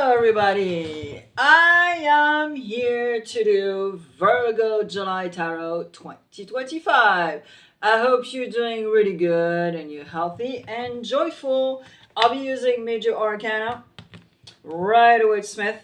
everybody. I am here to do Virgo July Tarot 2025. I hope you're doing really good and you're healthy and joyful. I'll be using Major Arcana, Rider-Waite-Smith,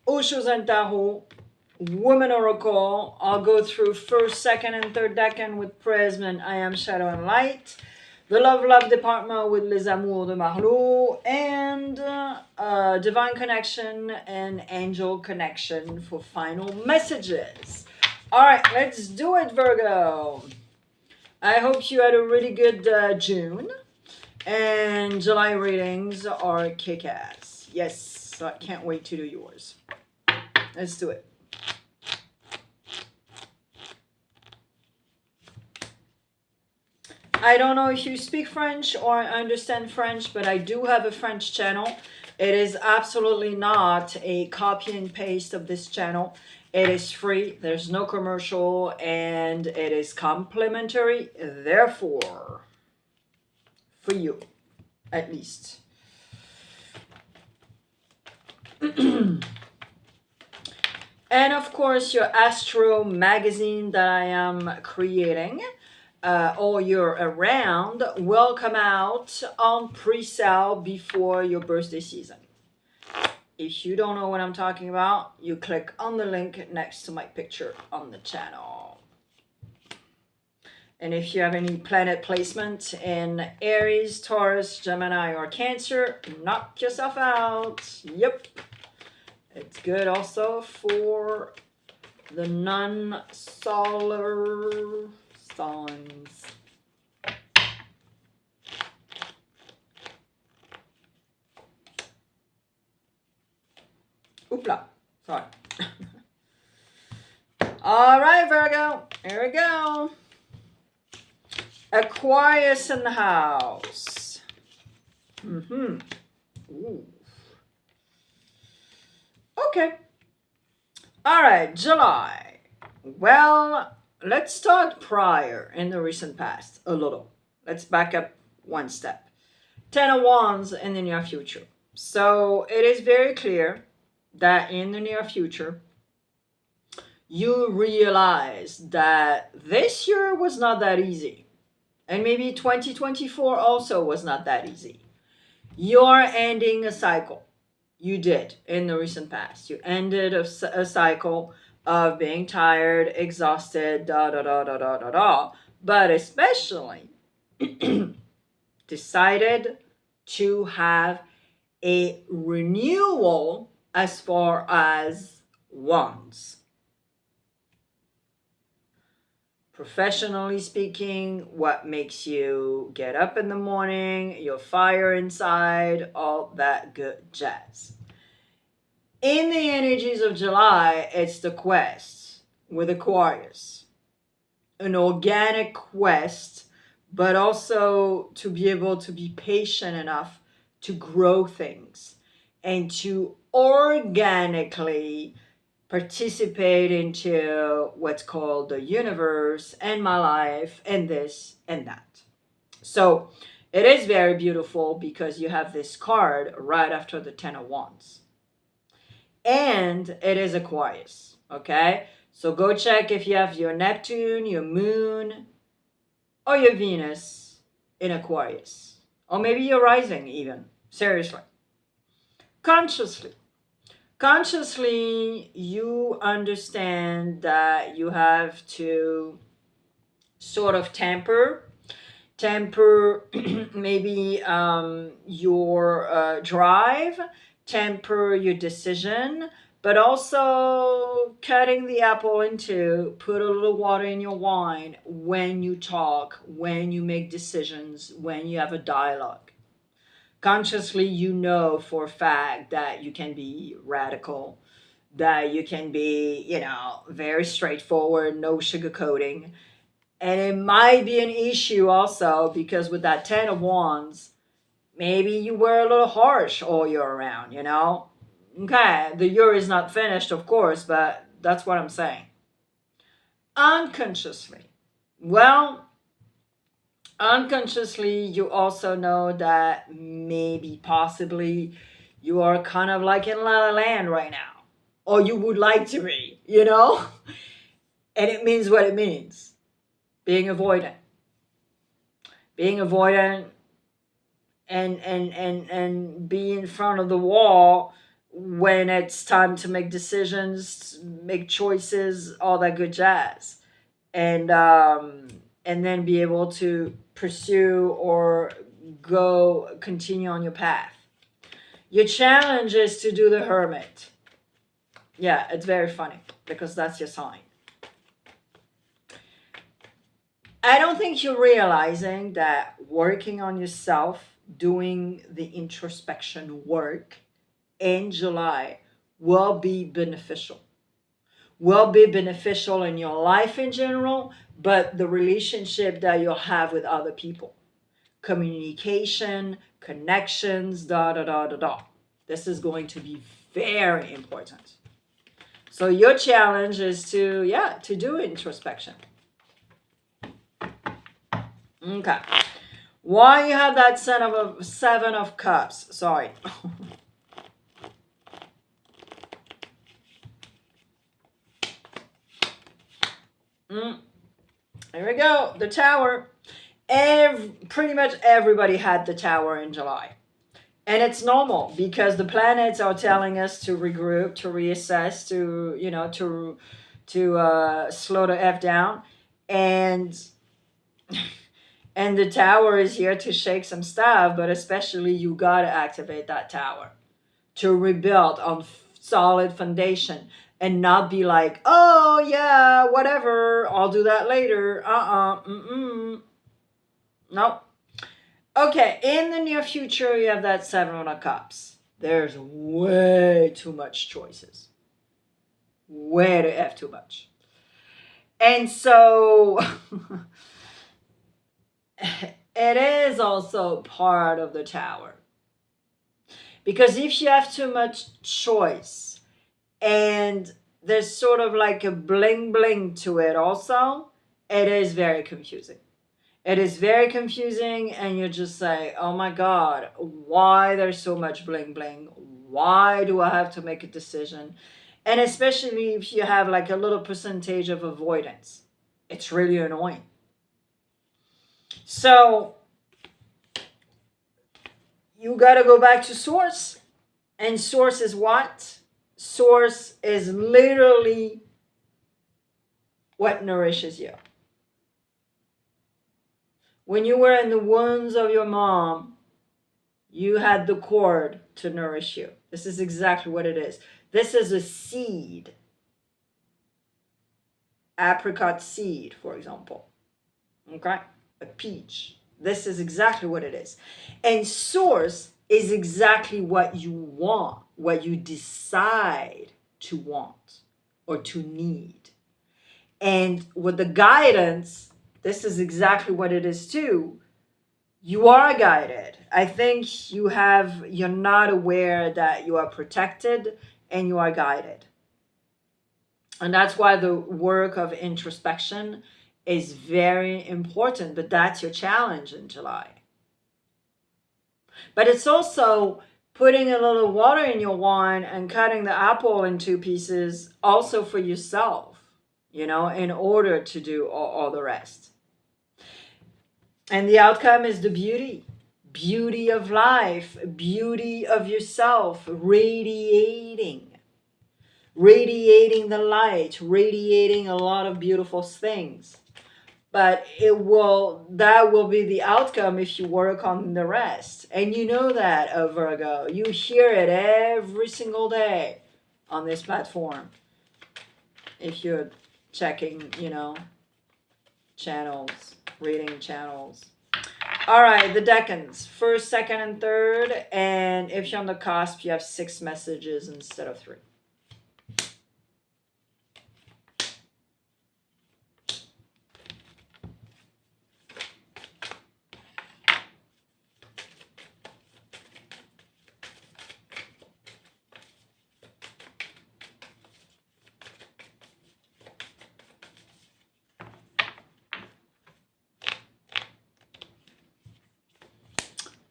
Osho's and Tarot, Woman Oracle. I'll go through first, second, and third decan with Prism and I Am Shadow and Light. The Love department with Les Amours de Marlowe, and Divine Connection and Angel Connection for final messages. All right, let's do it, Virgo. I hope you had a really good June, and July readings are kick-ass. Yes, so I can't wait to do yours. Let's do it. I don't know if you speak French or understand French, but I do have a French channel. It is absolutely not a copy and paste of this channel. It is free, there's no commercial, and it is complimentary, therefore, for you, at least. And of course, your Astro magazine that I am creating all year around will come out on pre-sale before your birthday season. If you don't know what I'm talking about, you click on the link next to my picture on the channel. And if you have any planet placement in Aries, Taurus, Gemini, or Cancer, knock yourself out. Yep. It's good also for the non-solar signs. Oopla. Sorry. All right, Virgo. Here we go. Aquarius in the house. Ooh. Okay. All right, July. Well, let's start prior in the recent past a little. Let's back up one step. 10 of Wands in the near future. So it is very clear that in the near future, you realize that this year was not that easy. And maybe 2024 also was not that easy. You're ending a cycle. You did in the recent past. You ended a cycle of being tired, exhausted, but especially decided to have a renewal as far as wands. Professionally speaking, what makes you get up in the morning, your fire inside, all that good jazz. In the energies of July, it's the quest with Aquarius. An organic quest, but also to be able to be patient enough to grow things and to organically participate into what's called the universe and my life and this and that. So it is very beautiful because you have this card right after the 10 of Wands. And it is Aquarius, okay? So go check if you have your Neptune, your Moon, or your Venus in Aquarius. Or maybe your rising even, seriously. Consciously, you understand that you have to sort of temper maybe your drive, temper your decision, but also cutting the apple in two, put a little water in your wine when you talk, when you make decisions, when you have a dialogue. Consciously, you know for a fact that you can be radical, that you can be, very straightforward, no sugarcoating. And it might be an issue also because with that 10 of Wands, maybe you were a little harsh all year around, Okay, the year is not finished, of course, but that's what I'm saying. Unconsciously. Well, unconsciously, you also know that maybe possibly You are kind of like in La La Land right now, or you would like to be, you know? And it means what it means. Being avoidant. Being avoidant and be in front of the wall when it's time to make decisions, make choices, all that good jazz. And then be able to pursue or continue on your path. Your challenge is to do the hermit. Yeah, it's very funny because that's your sign. I don't think you're realizing that working on yourself, doing the introspection work in July will be beneficial. Will be beneficial in your life in general, but the relationship that you'll have with other people. Communication, connections, da da da da da. This is going to be very important. So your challenge is to do introspection. Okay. Why you have that Seven of Cups? Sorry. Here we go. The Tower. Pretty much everybody had the Tower in July. And it's normal because the planets are telling us to regroup, to reassess, to slow the F down. And the Tower is here to shake some stuff, but especially you got to activate that Tower to rebuild on solid foundation and not be like, oh yeah, whatever, I'll do that later. Nope. Okay, in the near future, you have that Seven of Cups. There's way too much choices. Way to F too much. And so it is also part of the Tower. Because if you have too much choice and there's sort of like a bling bling to it also, it is very confusing. It is very confusing and you just say, oh my God, why there's so much bling bling? Why do I have to make a decision? And especially if you have like a little percentage of avoidance. It's really annoying. So you got to go back to source. And source is what? Source is literally what nourishes you. When you were in the wombs of your mom, you had the cord to nourish you. This is exactly what it is. This is a seed. Apricot seed, for example. Okay? A peach. This is exactly what it is. And source is exactly what you want, what you decide to want or to need. And with the guidance, this is exactly what it is too. You are guided. I think you're not aware that you are protected and you are guided. And that's why the work of introspection is very important, but that's your challenge in July. But it's also putting a little water in your wine and cutting the apple in two pieces also for yourself, in order to do all the rest. And the outcome is the beauty of life, beauty of yourself, radiating the light, radiating a lot of beautiful things. But that will be the outcome if you work on the rest. And you know that, Virgo. You hear it every single day on this platform. If you're checking, channels, reading channels. All right, the decans. First, second, and third. And if you're on the cusp, you have 6 messages instead of 3.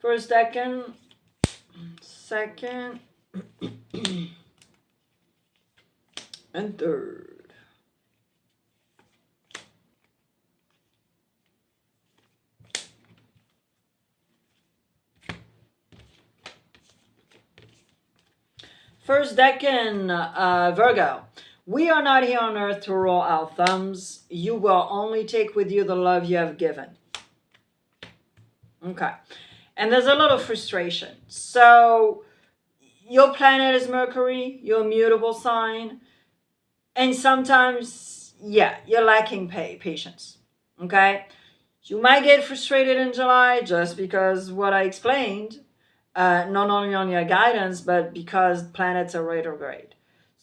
First decan, second, and third. First decan, Virgo. We are not here on earth to roll our thumbs. You will only take with you the love you have given. Okay. And there's a lot of frustration. So your planet is Mercury, your mutable sign. And sometimes, yeah, you're lacking patience. Okay. You might get frustrated in July just because what I explained, not only on your guidance, but because planets are retrograde.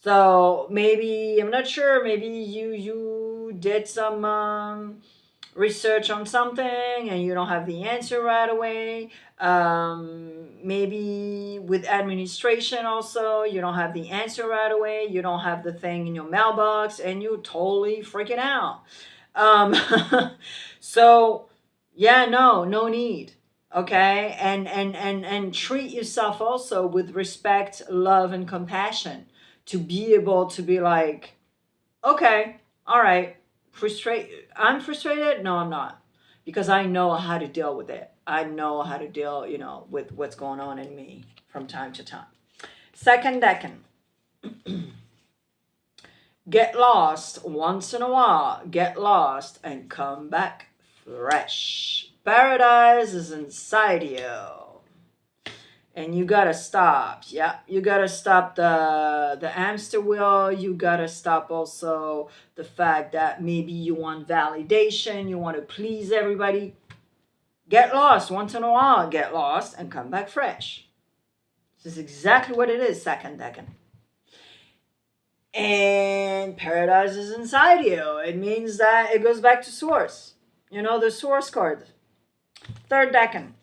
So maybe, I'm not sure, maybe you did some research on something and you don't have the answer right away. Maybe with administration also, you don't have the answer right away. You don't have the thing in your mailbox and you're totally freaking out. So yeah, no need. Okay. And treat yourself also with respect, love, and compassion to be able to be like, okay, all right, I'm frustrated. No, I'm not, because I know how to deal with it. I know how to deal, with what's going on in me from time to time. Second decan. Get lost once in a while. Get lost and come back fresh. Paradise is inside you. And you gotta stop. Yeah, you gotta stop the hamster wheel. You gotta stop also the fact that maybe you want validation. You want to please everybody. Get lost once in a while. Get lost and come back fresh. This is exactly what it is, second decan. And paradise is inside you. It means that it goes back to source. The source card. Third decan.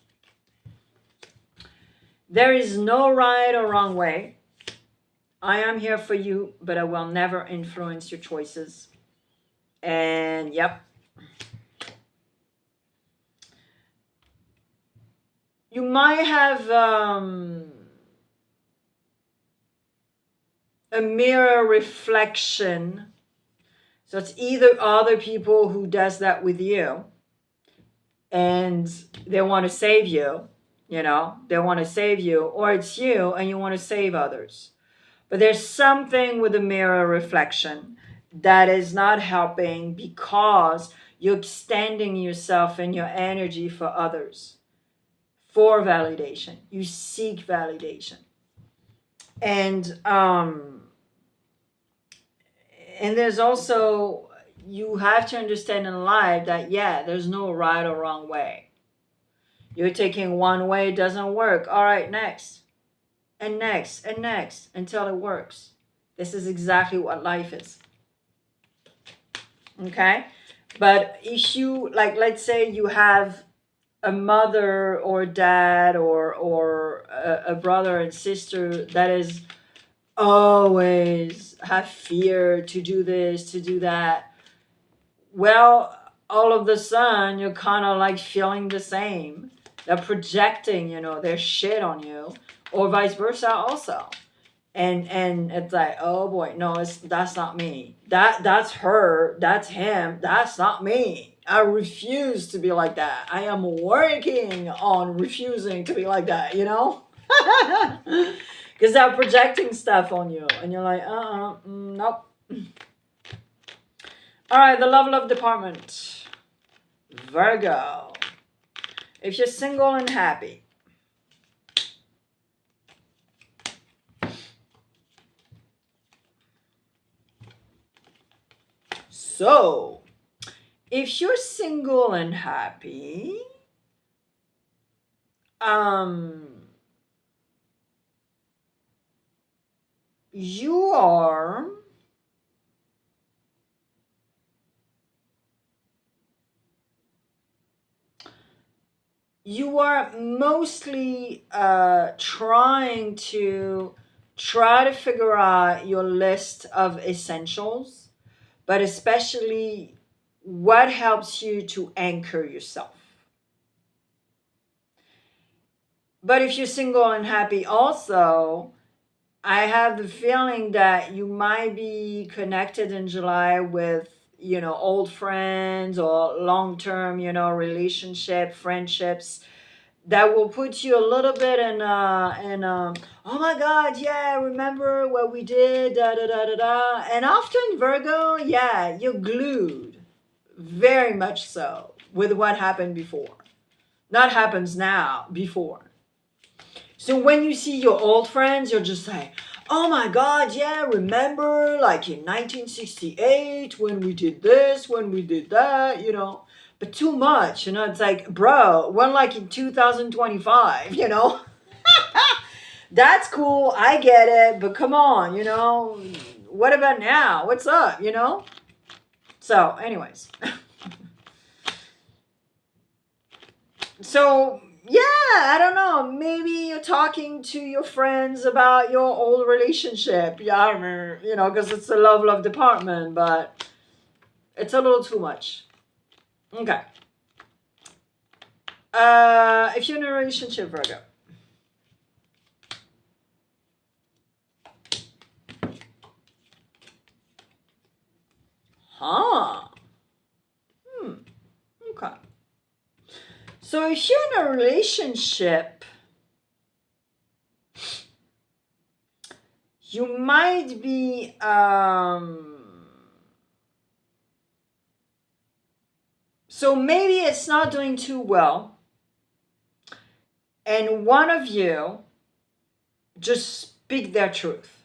There is no right or wrong way. I am here for you, but I will never influence your choices. And yep. You might have a mirror reflection. So it's either other people who does that with you and they want to save you, they want to save you, or it's you and you want to save others. But there's something with the mirror reflection that is not helping because you're extending yourself and your energy for others, for validation. You seek validation. And there's also, you have to understand in life that, yeah, there's no right or wrong way. You're taking one way, it doesn't work. All right, next. And next, and next, until it works. This is exactly what life is. Okay? But if you, let's say you have a mother or dad or a brother and sister that is always have fear to do this, to do that, well, all of the sudden you're kind of feeling the same. They're projecting, their shit on you, or vice versa also. And it's like, oh boy, no, that's not me. That's her, that's him, that's not me. I refuse to be like that. I am working on refusing to be like that, Because they're projecting stuff on you. And you're like, nope. All right, the love department. Virgo. If you're single and happy. So, if you're single and happy, you are mostly trying to figure out your list of essentials, but especially what helps you to anchor yourself. But if you're single and happy also, I have the feeling that you might be connected in July with, you know, old friends or long-term, you know, relationship, friendships that will put you a little bit in oh my God, yeah, remember what we did, da da da da da. And often Virgo, yeah, you're glued, very much so, with what happened before. Not happens now, before. So when you see your old friends, you're just like, oh my God, yeah, remember like in 1968 when we did this, when we did that, you know. But too much, you know, it's like, bro, when like in 2025, you know. That's cool, I get it, but come on, you know, what about now? What's up, you know? So, anyways. So, yeah, I don't know. Maybe you're talking to your friends about your old relationship. Yeah, you know, because it's the love department, but it's a little too much. Okay. If you're in a relationship, Virgo. Huh. Okay. So if you're in a relationship, you might be so maybe it's not doing too well, and one of you just speak their truth,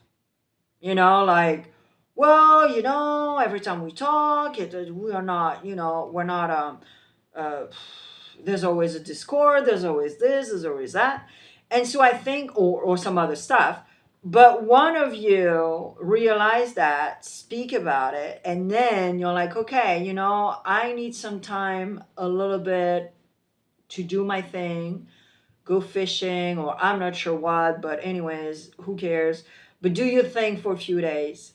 you know, like, well, you know, every time we talk, we are not, you know, we're not there's always a discord, there's always this, there's always that. And so I think, or some other stuff, but one of you realize that, speak about it, and then you're like, okay, you know, I need some time, a little bit, to do my thing, go fishing, or I'm not sure what, but anyways, who cares? But do your thing for a few days.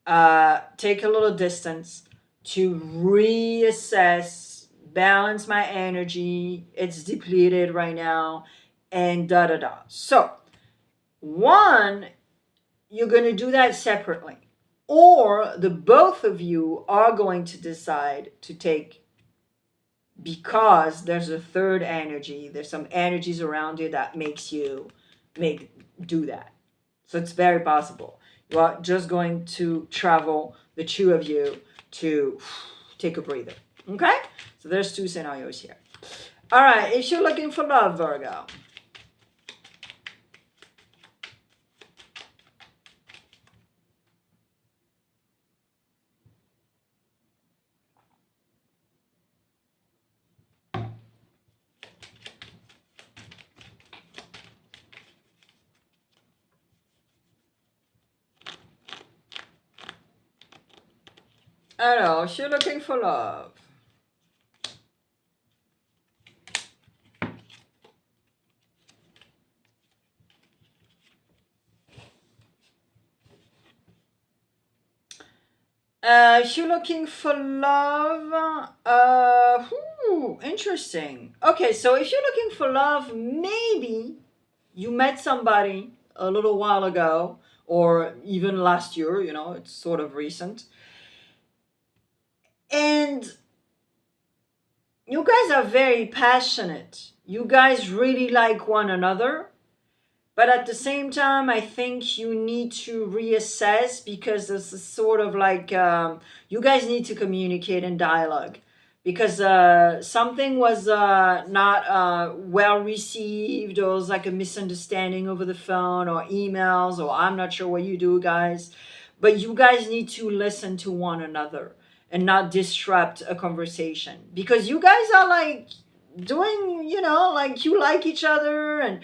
Take a little distance to reassess, balance my energy. It's depleted right now, and da da da. So, one, you're going to do that separately, or the both of you are going to decide to take, because there's a third energy, there's some energies around you that makes you do that. So it's very possible you are just going to travel, the two of you, to take a breather. Okay, so there's two scenarios here. All right, if you're looking for love, Virgo. Hello, if you're looking for love. If you're looking for love, interesting. Okay, so if you're looking for love, maybe you met somebody a little while ago, or even last year, you know, it's sort of recent. And you guys are very passionate. You guys really like one another. But at the same time, I think you need to reassess, because this is sort of like you guys need to communicate and dialogue, because something was not well received, or it was like a misunderstanding over the phone or emails, or I'm not sure what you do, guys. But you guys need to listen to one another and not disrupt a conversation, because you guys are like doing, you know, like you like each other, and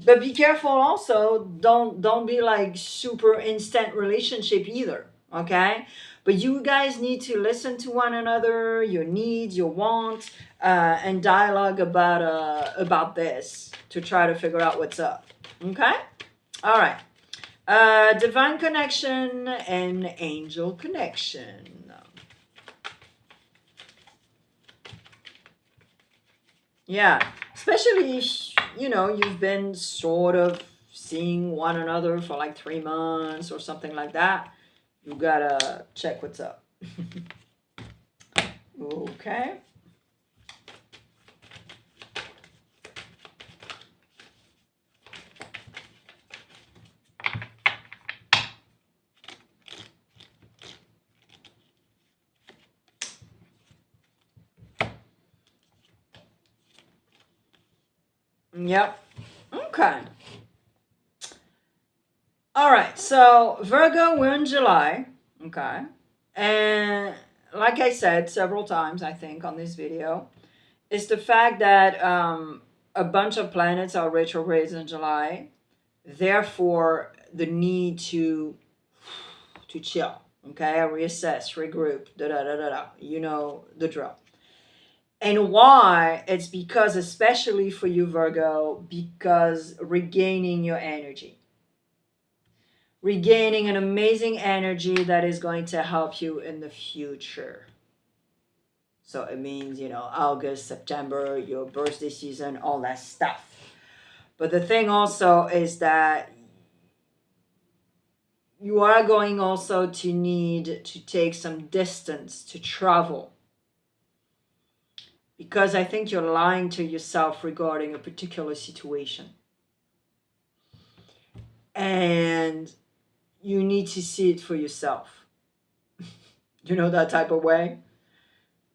but be careful also, don't be like super instant relationship either, okay? But you guys need to listen to one another, your needs, your wants, and dialogue about this to try to figure out what's up. Okay, all right. Divine connection and angel connection. Yeah, especially you know, you've been sort of seeing one another for like 3 months or something like that, you gotta check what's up. Okay. Yep. Okay. All right. So Virgo, we're in July. Okay. And like I said several times, I think on this video, is the fact that a bunch of planets are retrogrades in July. Therefore, the need to chill. Okay, reassess, regroup, da da da da da. You know the drill. And why? It's because, especially for you, Virgo, because regaining your energy. Regaining an amazing energy that is going to help you in the future. So it means, you know, August, September, your birthday season, all that stuff. But the thing also is that you are going also to need to take some distance to travel. Because I think you're lying to yourself regarding a particular situation. And you need to see it for yourself. You know, that type of way?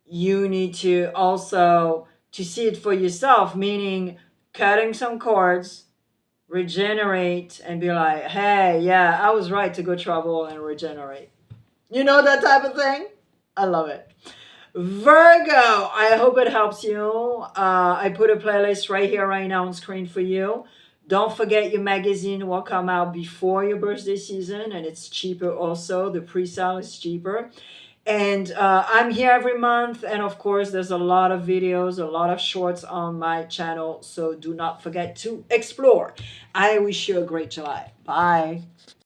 You need to also to see it for yourself, meaning cutting some cords, regenerate, and be like, hey, yeah, I was right to go travel and regenerate. You know, that type of thing? I love it. Virgo, I hope it helps you. I put a playlist right here, right now on screen for you. Don't forget your magazine will come out before your birthday season, and it's cheaper also. The pre-sale is cheaper. And I'm here every month, and of course there's a lot of videos, a lot of shorts on my channel, so do not forget to explore. I wish you a great July. Bye.